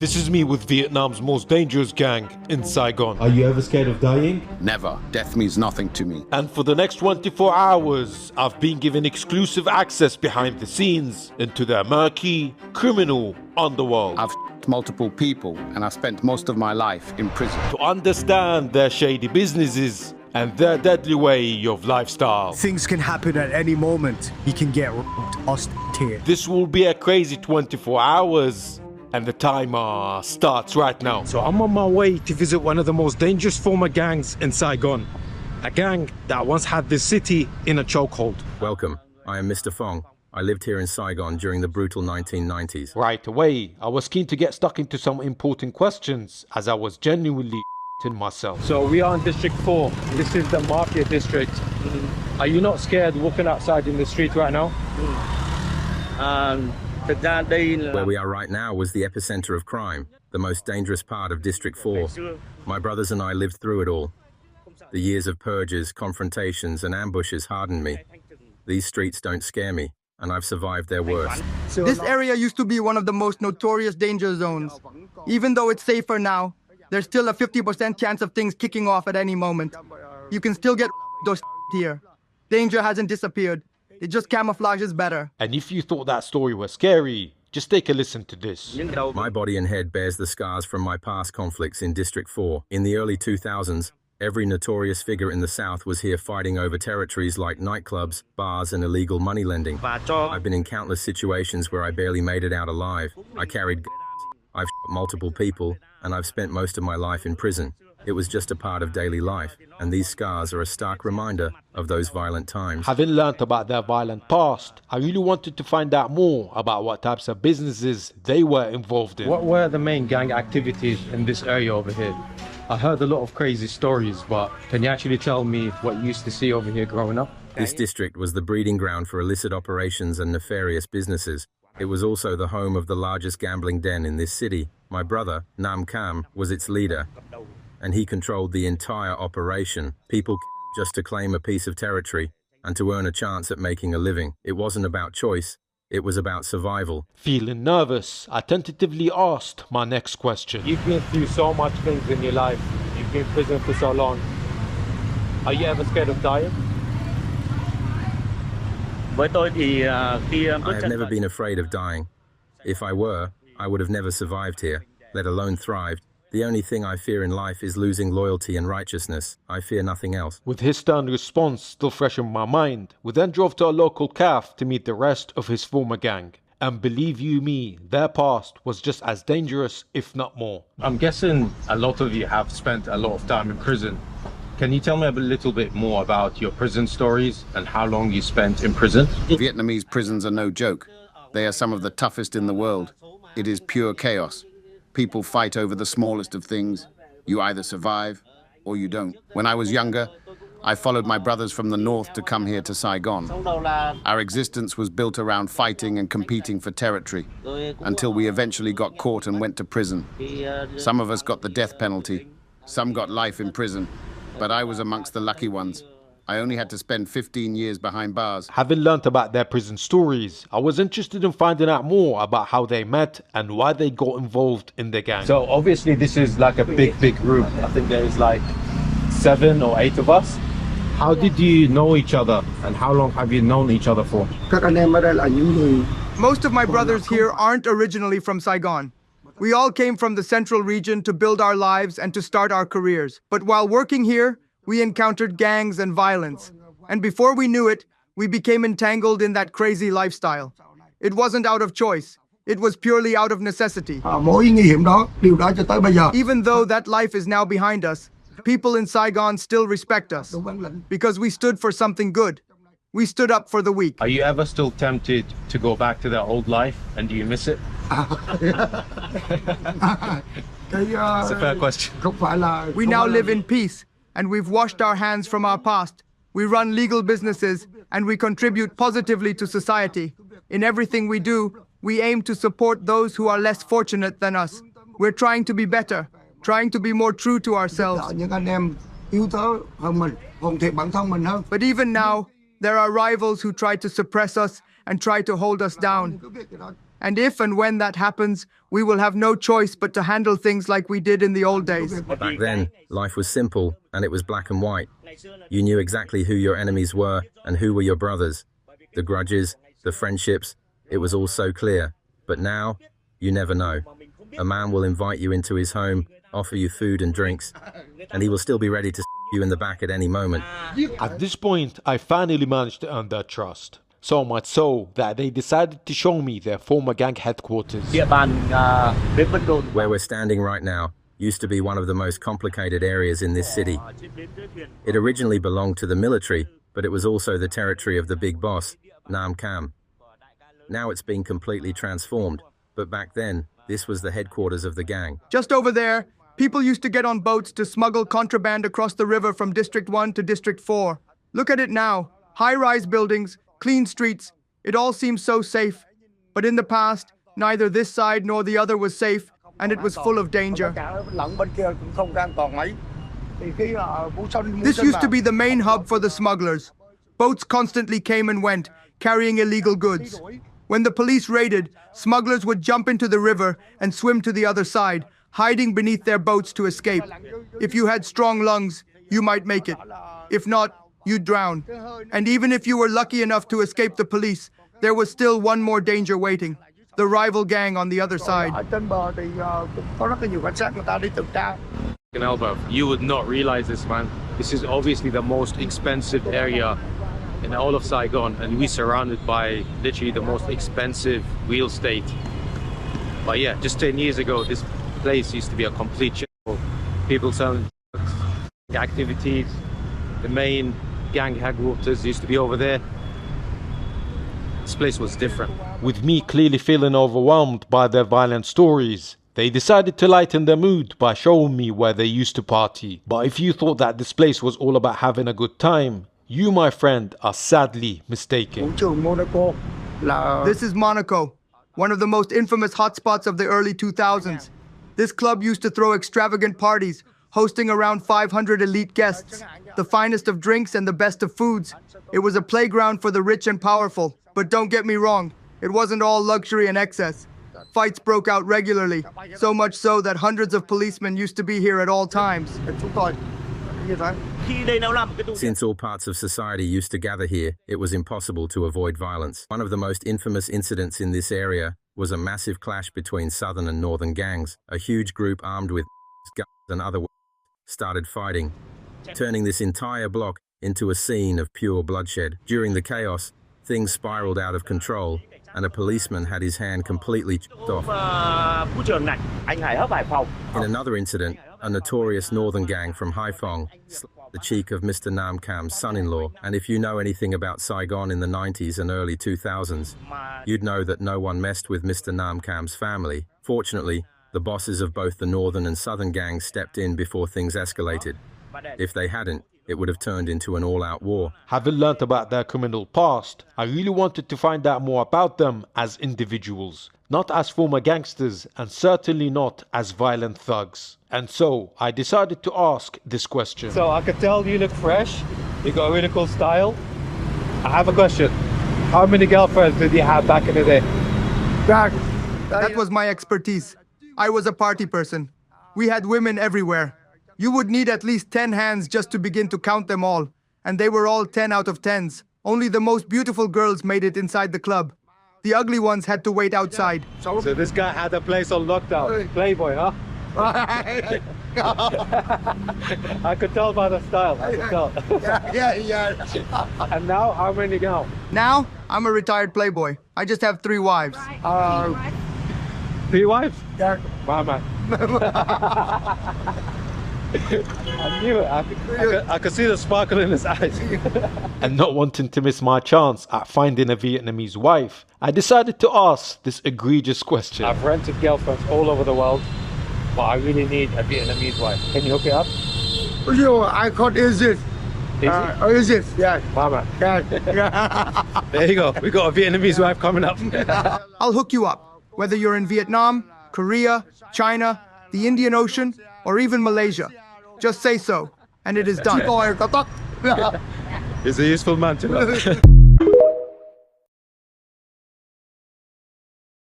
This is me with Vietnam's most dangerous gang in Saigon. Are you ever scared of dying? Never. Death means nothing to me. And for the next 24 hours, I've been given exclusive access behind the scenes into their murky, criminal underworld. I've multiple people and I spent most of my life in prison. To understand their shady businesses and their deadly way of lifestyle. Things can happen at any moment. You can get robbed or here. This will be a crazy 24 hours. And the timer starts right now. So I'm on my way to visit one of the most dangerous former gangs in Saigon. A gang that once had this city in a chokehold. Welcome, I am Mr. Fong. I lived here in Saigon during the brutal 1990s. Right away, I was keen to get stuck into some important questions as I was genuinely in myself. So we are in District 4. This is the Mafia District. Are you not scared walking outside in the street right now? Where we are right now was the epicenter of crime, the most dangerous part of District 4. My brothers and I lived through it all. The years of purges, confrontations, and ambushes hardened me. These streets don't scare me, and I've survived their worst. This area used to be one of the most notorious danger zones. Even though it's safer now, there's still a 50% chance of things kicking off at any moment. You can still get those here. Danger hasn't disappeared. It just camouflages better. And if you thought that story was scary, just take a listen to this. My body and head bears the scars from my past conflicts in District 4. In the early 2000s, every notorious figure in the South was here fighting over territories like nightclubs, bars, and illegal money lending. I've been in countless situations where I barely made it out alive. I carried I've shot multiple people, and I've spent most of my life in prison. It was just a part of daily life, and these scars are a stark reminder of those violent times. Having learnt about their violent past, I really wanted to find out more about what types of businesses they were involved in. What were the main gang activities in this area over here? I heard a lot of crazy stories, but can you actually tell me what you used to see over here growing up? This district was the breeding ground for illicit operations and nefarious businesses. It was also the home of the largest gambling den in this city. My brother, Nam Kam, was its leader, and he controlled the entire operation. People just to claim a piece of territory and to earn a chance at making a living. It wasn't about choice, it was about survival. Feeling nervous, I tentatively asked my next question. You've been through so much things in your life. You've been in prison for so long. Are you ever scared of dying? I have never been afraid of dying. If I were, I would have never survived here, let alone thrived. The only thing I fear in life is losing loyalty and righteousness. I fear nothing else. With his stern response still fresh in my mind, we then drove to a local cafe to meet the rest of his former gang. And believe you me, their past was just as dangerous, if not more. I'm guessing a lot of you have spent a lot of time in prison. Can you tell me a little bit more about your prison stories and how long you spent in prison? Vietnamese prisons are no joke. They are some of the toughest in the world. It is pure chaos. People fight over the smallest of things. You either survive or you don't. When I was younger, I followed my brothers from the north to come here to Saigon. Our existence was built around fighting and competing for territory until we eventually got caught and went to prison. Some of us got the death penalty. Some got life in prison. But I was amongst the lucky ones. I only had to spend 15 years behind bars. Having learnt about their prison stories, I was interested in finding out more about how they met and why they got involved in the gang. So obviously this is like a big group. I think there is like 7 or 8 of us. How did you know each other and how long have you known each other for? Most of my brothers here aren't originally from Saigon. We all came from the central region to build our lives and to start our careers. But while working here, we encountered gangs and violence. And before we knew it, we became entangled in that crazy lifestyle. It wasn't out of choice. It was purely out of necessity. Even though that life is now behind us, people in Saigon still respect us because we stood for something good. We stood up for the weak. Are you ever still tempted to go back to that old life, and do you miss it? It's a fair question. We now live in peace, and we've washed our hands from our past. We run legal businesses, and we contribute positively to society. In everything we do, we aim to support those who are less fortunate than us. We're trying to be better, trying to be more true to ourselves. But even now, there are rivals who try to suppress us and try to hold us down. And if and when that happens, we will have no choice but to handle things like we did in the old days. Back then, life was simple and it was black and white. You knew exactly who your enemies were and who were your brothers. The grudges, the friendships, it was all so clear. But now, you never know. A man will invite you into his home, offer you food and drinks, and he will still be ready to you in the back at any moment. At this point, I finally managed to earn their trust. So much so that they decided to show me their former gang headquarters. Where we're standing right now used to be one of the most complicated areas in this city. It originally belonged to the military, but it was also the territory of the big boss, Nam Kam. Now it's been completely transformed, but back then, this was the headquarters of the gang. Just over there, people used to get on boats to smuggle contraband across the river from District 1 to District 4. Look at it now. High-rise buildings, clean streets. It all seems so safe. But in the past, neither this side nor the other was safe, and it was full of danger. This used to be the main hub for the smugglers. Boats constantly came and went, carrying illegal goods. When the police raided, smugglers would jump into the river and swim to the other side, hiding beneath their boats to escape. If you had strong lungs, you might make it. If not, you'd drown. And even if you were lucky enough to escape the police, there was still one more danger waiting. The rival gang on the other side. Elbow. You would not realize this, man. This is obviously the most expensive area in all of Saigon, and we're surrounded by literally the most expensive real estate. But yeah, just 10 years ago, this place used to be a complete shithole. People selling drugs, activities. The main gang headquarters used to be over there. This place was different. With me clearly feeling overwhelmed by their violent stories, they decided to lighten their mood by showing me where they used to party. But if you thought that this place was all about having a good time, you, my friend, are sadly mistaken. This is Monaco, one of the most infamous hotspots of the early 2000s. This club used to throw extravagant parties, hosting around 500 elite guests, the finest of drinks and the best of foods. It was a playground for the rich and powerful. But don't get me wrong, it wasn't all luxury and excess. Fights broke out regularly, so much so that hundreds of policemen used to be here at all times. Since all parts of society used to gather here, it was impossible to avoid violence. One of the most infamous incidents in this area was a massive clash between southern and northern gangs. A huge group armed with guns and other weapons started fighting, turning this entire block into a scene of pure bloodshed. During the chaos, things spiraled out of control, and a policeman had his hand completely chopped off. In another incident, a notorious northern gang from Haiphong slapped the cheek of Mr. Nam Kam's son-in-law. And if you know anything about Saigon in the 90s and early 2000s, you'd know that no one messed with Mr. Nam Kam's family. Fortunately, the bosses of both the northern and southern gangs stepped in before things escalated. If they hadn't, it would have turned into an all-out war. Having learnt about their criminal past, I really wanted to find out more about them as individuals, not as former gangsters and certainly not as violent thugs. And so I decided to ask this question. So I could tell you look fresh, you got a really cool style. I have a question. How many girlfriends did you have back in the day? That was my expertise. I was a party person. We had women everywhere. You would need at least 10 hands just to begin to count them all. And they were all 10 out of 10s. Only the most beautiful girls made it inside the club. The ugly ones had to wait outside. So this guy had a place on lockdown. Playboy, huh? I could tell by the style. I could tell. And now, how many now? Now, I'm a retired playboy. I just have 3 wives. 3 wives? Yeah. Wow, man. I knew it. I could see the sparkle in his eyes. And not wanting to miss my chance at finding a Vietnamese wife, I decided to ask this egregious question. I've rented girlfriends all over the world, but I really need a Vietnamese wife. Can you hook it up? I thought is it? Is it? Yeah. Mama. There you go. We got a Vietnamese wife coming up. I'll hook you up, whether you're in Vietnam, Korea, China, the Indian Ocean, or even Malaysia. Just say so, and it is done. He's a useful man to know.